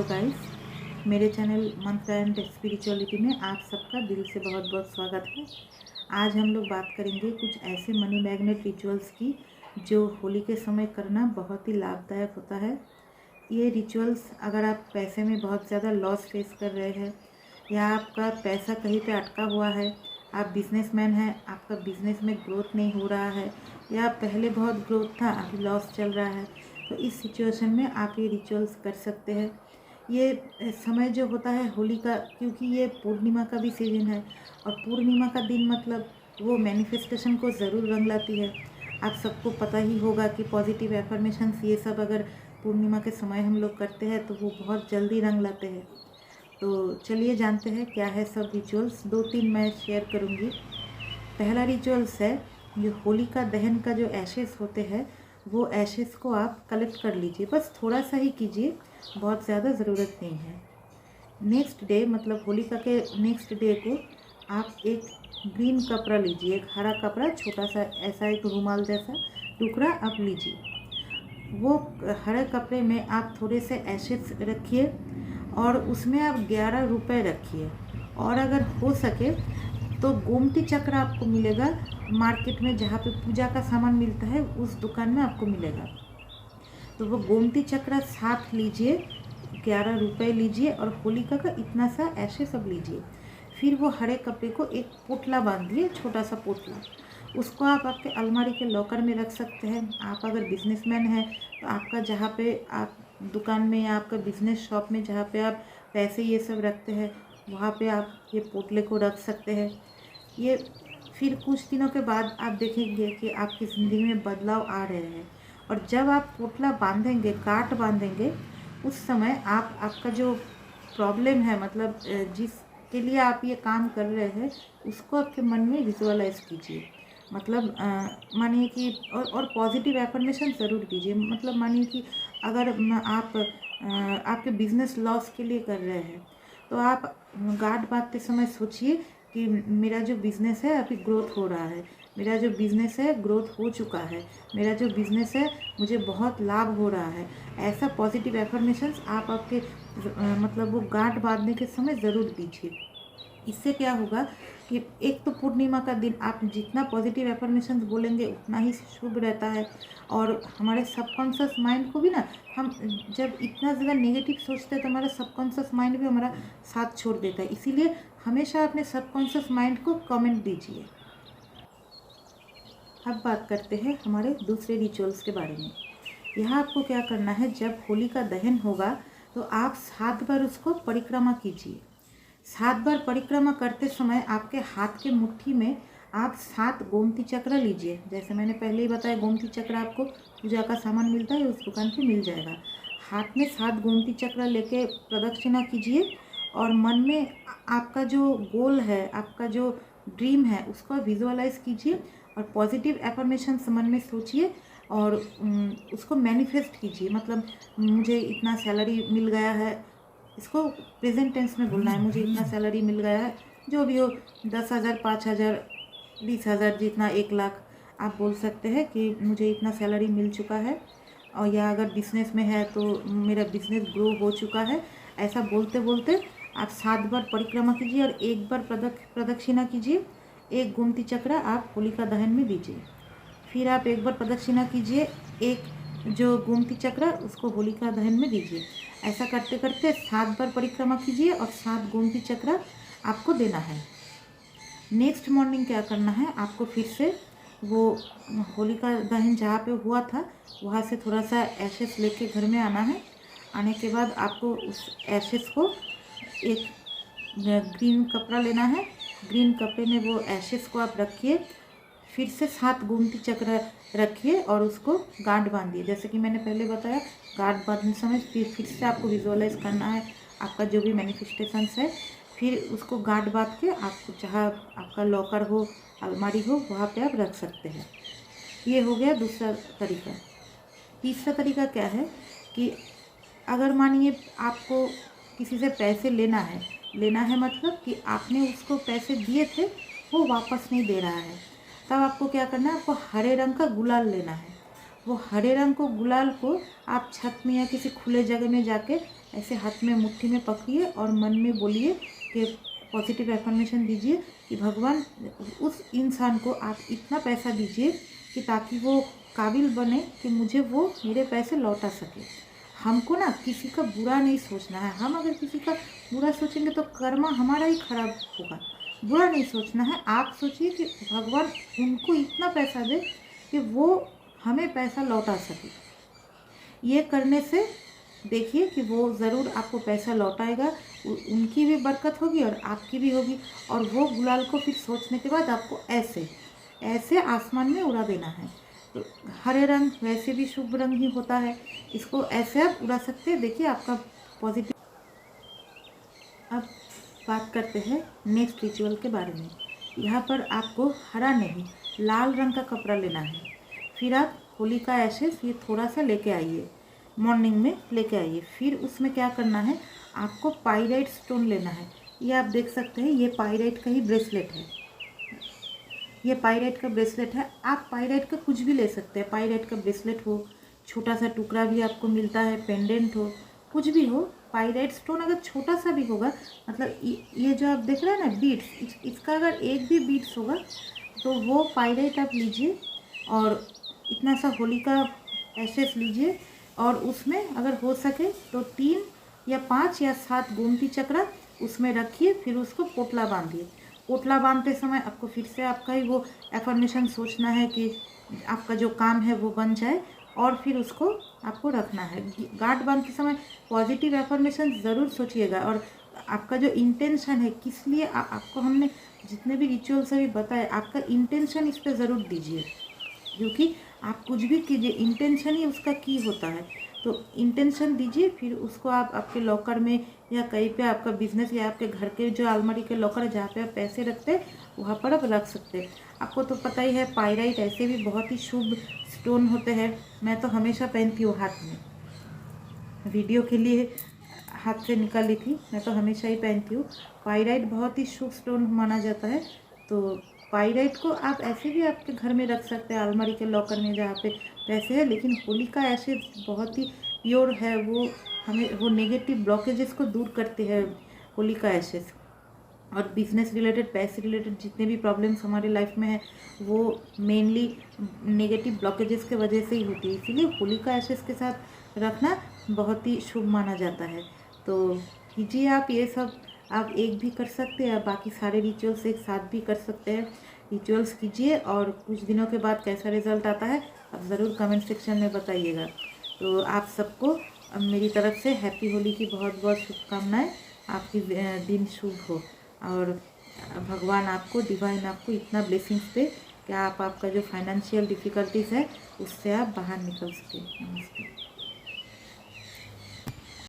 Guys, मेरे channel मंत्र and spirituality में आप सबका दिल से बहुत बहुत स्वागत है। आज हम लोग बात करेंगे कुछ ऐसे मनी मैग्नेट रिचुअल्स की जो होली के समय करना बहुत ही लाभदायक होता है। ये रिचुअल्स अगर आप पैसे में बहुत ज़्यादा लॉस फेस कर रहे हैं या आपका पैसा कहीं पे अटका हुआ है, आप बिजनेसमैन हैं, आपका बिजनेस में ग्रोथ नहीं हो रहा है या पहले बहुत ग्रोथ था अभी लॉस चल रहा है, तो इस सिचुएशन में आप ये रिचुअल्स कर सकते हैं। ये समय जो होता है होली का, क्योंकि ये पूर्णिमा का भी सीजन है और पूर्णिमा का दिन मतलब वो मैनिफेस्टेशन को ज़रूर रंग लाती है। आप सबको पता ही होगा कि पॉजिटिव एफर्मेशंस ये सब अगर पूर्णिमा के समय हम लोग करते हैं तो वो बहुत जल्दी रंग लाते हैं। तो चलिए जानते हैं क्या है सब रिचुअल्स। 2-3 मैं शेयर करूँगी। पहला रिचुअल्स है, जो होलिका दहन का जो एशेस होते हैं वो एशेस को आप कलेक्ट कर लीजिए, बस थोड़ा सा ही कीजिए, बहुत ज़्यादा ज़रूरत नहीं है। नेक्स्ट डे मतलब होलिका के नेक्स्ट डे को आप एक ग्रीन कपड़ा लीजिए, एक हरा कपड़ा, छोटा सा ऐसा एक रुमाल जैसा टुकड़ा आप लीजिए। वो हरे कपड़े में आप थोड़े से एशेस रखिए और उसमें आप 11 रुपये रखिए। और अगर हो सके तो गोमती चक्र आपको मिलेगा मार्केट में, जहाँ पे पूजा का सामान मिलता है उस दुकान में आपको मिलेगा। तो वो गोमती चक्र साथ लीजिए, 11 रुपये लीजिए और होलिका का इतना सा ऐसे सब लीजिए। फिर वो हरे कपड़े को एक पोटला बांधिए, छोटा सा पोटला, उसको आप आपके अलमारी के लॉकर में रख सकते हैं। आप अगर बिजनेसमैन हैं तो आपका जहाँ पे आप दुकान में या आपका बिजनेस शॉप में जहाँ पे आप पैसे ये सब रखते हैं वहाँ पे आप ये पोटले को रख सकते हैं। ये फिर कुछ दिनों के बाद आप देखेंगे कि आपकी ज़िंदगी में बदलाव आ रहे हैं। और जब आप पोटला बांधेंगे, गांठ बांधेंगे, उस समय आप आपका जो प्रॉब्लम है, मतलब जिसके लिए आप ये काम कर रहे हैं, उसको आपके मन में विजुअलाइज कीजिए। मतलब मानिए कि और पॉजिटिव एफर्मेशन ज़रूर दीजिए। मतलब मानिए कि अगर आप आपके बिजनेस लॉस के लिए कर रहे हैं तो आप गांठ बांधते समय सोचिए कि मेरा जो बिज़नेस है अभी ग्रोथ हो रहा है, मेरा जो बिज़नेस है ग्रोथ हो चुका है, मेरा जो बिज़नेस है मुझे बहुत लाभ हो रहा है। ऐसा पॉजिटिव एफर्मेशंस आप आपके मतलब वो गांठ बांधने के समय ज़रूर दीजिए। इससे क्या होगा कि एक तो पूर्णिमा का दिन आप जितना पॉजिटिव एफर्मेशंस बोलेंगे उतना ही शुभ रहता है। और हमारे सबकॉन्शियस माइंड को भी ना, हम जब इतना ज़्यादा नेगेटिव सोचते हैं तो हमारा सबकॉन्शियस माइंड भी हमारा साथ छोड़ देता है। इसीलिए हमेशा अपने सबकॉन्शियस माइंड को कमेंट दीजिए। अब बात करते हैं हमारे दूसरे रिचुअल्स के बारे में। यहाँ आपको क्या करना है, जब होली का दहन होगा तो आप 7 बार उसको परिक्रमा कीजिए। 7 बार परिक्रमा करते समय आपके हाथ के मुट्ठी में आप 7 गोमती चक्र लीजिए। जैसे मैंने पहले ही बताया, गोमती चक्र आपको पूजा का सामान मिलता है, उस दुकान पे मिल जाएगा। हाथ में 7 गोमती चक्र लेके प्रदक्षिणा कीजिए और मन में आपका जो गोल है, आपका जो ड्रीम है, उसको विजुअलाइज कीजिए और पॉजिटिव एफर्मेशंस मन में सोचिए और उसको मैनिफेस्ट कीजिए। मतलब मुझे इतना सैलरी मिल गया है, इसको प्रेजेंट टेंस में बोलना है, मुझे इतना सैलरी मिल गया है, जो भी हो, 10,000, 5,000, 20,000, जितना 1,00,000, आप बोल सकते हैं कि मुझे इतना सैलरी मिल चुका है। और या अगर बिजनेस में है तो मेरा बिजनेस ग्रो हो चुका है। ऐसा बोलते बोलते आप 7 बार परिक्रमा कीजिए और 1 बार प्रदक्षिणा कीजिए। 1 गोमती चक्र आप होलिका दहन में दीजिए। फिर आप 1 बार प्रदक्षिणा कीजिए, 1 जो गोमती चक्र उसको होलिका दहन में दीजिए। ऐसा करते करते 7 बार परिक्रमा कीजिए और 7 गोमती चक्र आपको देना है। नेक्स्ट मॉर्निंग क्या करना है, आपको फिर से वो होलिका दहन जहाँ पे हुआ था वहाँ से थोड़ा सा एशेस लेके घर में आना है। आने के बाद आपको उस एशेस को एक ग्रीन कपड़ा लेना है, ग्रीन कपड़े में वो एशेस को आप रखिए। फिर से 7 गोमती चक्र रखिए और उसको गांठ बांधिए। जैसे कि मैंने पहले बताया, गांठ बांधने समय फिर से आपको विजुअलाइज करना है आपका जो भी मैनिफेस्टेशंस है। फिर उसको गांठ बांध के आप जहाँ आपका लॉकर हो, अलमारी हो, वहाँ पे आप रख सकते हैं। ये हो गया दूसरा तरीका। तीसरा तरीका क्या है कि अगर मानिए आपको किसी से पैसे लेना है मतलब कि आपने उसको पैसे दिए थे, वो वापस नहीं दे रहा है, तब आपको क्या करना है, आपको हरे रंग का गुलाल लेना है। वो हरे रंग को गुलाल को आप छत में या किसी खुले जगह में जाके ऐसे हाथ में मुट्ठी में पकड़िए और मन में बोलिए कि पॉजिटिव एफर्मेशन दीजिए कि भगवान उस इंसान को आप इतना पैसा दीजिए कि ताकि वो काबिल बने कि मुझे वो मेरे पैसे लौटा सके। हमको ना किसी का बुरा नहीं सोचना है। हम अगर किसी का बुरा सोचेंगे तो कर्मा हमारा ही खराब होगा। बुरा नहीं सोचना है। आप सोचिए कि भगवान उनको इतना पैसा दे कि वो हमें पैसा लौटा सके। ये करने से देखिए कि वो ज़रूर आपको पैसा लौटाएगा। उनकी भी बरकत होगी और आपकी भी होगी। और वो गुलाल को फिर सोचने के बाद आपको ऐसे ऐसे आसमान में उड़ा देना है। तो हरे रंग वैसे भी शुभ रंग ही होता है, इसको ऐसे आप उड़ा सकते हैं। देखिए आपका पॉजिटिव। अब बात करते हैं नेक्स्ट रिचुअल के बारे में। यहाँ पर आपको हरा नहीं लाल रंग का कपड़ा लेना है। फिर आप होली का एशेस ये थोड़ा सा लेके आइए, मॉर्निंग में लेके आइए। फिर उसमें क्या करना है, आपको पाइराइट स्टोन लेना है। ये आप देख सकते हैं, ये पाइराइट का ही ब्रेसलेट है। ये पाइराइट का ब्रेसलेट है। आप पाइराइट का कुछ भी ले सकते हैं। पाइराइट का ब्रेसलेट हो, छोटा सा टुकड़ा भी आपको मिलता है, पेंडेंट हो, कुछ भी हो। पाइराइट स्टोन अगर छोटा सा भी होगा, मतलब ये जो आप देख रहे हैं ना बीड्स, इसका अगर एक भी बीड्स होगा तो वो पाइराइट आप लीजिए। और इतना सा होली का एशेस लीजिए और उसमें अगर हो सके तो 3 या 5 या 7 गोमती चक्रा उसमें रखिए। फिर उसको पोटला बांधिए। पोटला बांधते समय आपको फिर से आपका ही वो एफर्मेशन सोचना है कि आपका जो काम है वो बन जाए और फिर उसको आपको रखना है। गांठ बांधते समय पॉजिटिव एफर्मेशन ज़रूर सोचिएगा। और आपका जो इंटेंशन है, किस लिए आपको हमने जितने भी रिचुअल्स अभी बताए, आपका इंटेंशन इस पर ज़रूर दीजिए। क्योंकि आप कुछ भी कीजिए, इंटेंशन ही उसका की होता है। तो इंटेंशन दीजिए, फिर उसको आप आपके लॉकर में या कहीं पे आपका बिजनेस या आपके घर के जो अलमारी के लॉकर है जहाँ पे आप पैसे रखते हैं वहाँ पर आप रख सकते हैं। आपको तो पता ही है पाइराइट ऐसे भी बहुत ही शुभ स्टोन होते हैं। मैं तो हमेशा पहनती हूँ हाथ में, वीडियो के लिए हाथ से निकाली थी, मैं तो हमेशा ही पहनती हूँ। पाइराइट बहुत ही शुभ स्टोन माना जाता है। तो पाइराइट को आप ऐसे भी आपके घर में रख सकते हैं, अलमारी के लॉकर में जहाँ पे पैसे है। लेकिन होली का एशेस बहुत ही प्योर है, वो हमें वो नेगेटिव ब्लॉकेजेस को दूर करती है होली का एशेस। और बिजनेस रिलेटेड, पैसे रिलेटेड जितने भी प्रॉब्लम्स हमारे लाइफ में है वो मेनली नेगेटिव ब्लॉकेजेस के वजह से ही होती है। इसीलिए होली का एशेस के साथ रखना बहुत ही शुभ माना जाता है। तो कीजिए आप ये सब। आप एक भी कर सकते हैं, बाकी सारे रिचुअल्स एक साथ भी कर सकते हैं। रिचुअल्स कीजिए और कुछ दिनों के बाद कैसा रिजल्ट आता है आप ज़रूर कमेंट सेक्शन में बताइएगा। तो आप सबको मेरी तरफ से हैप्पी होली की बहुत बहुत शुभकामनाएं। आपकी दिन शुभ हो और भगवान आपको, डिवाइन आपको इतना ब्लेसिंग्स दे कि आप आपका जो फाइनेंशियल डिफ़िकल्टीज़ है उससे आप बाहर निकल सकें। नमस्ते।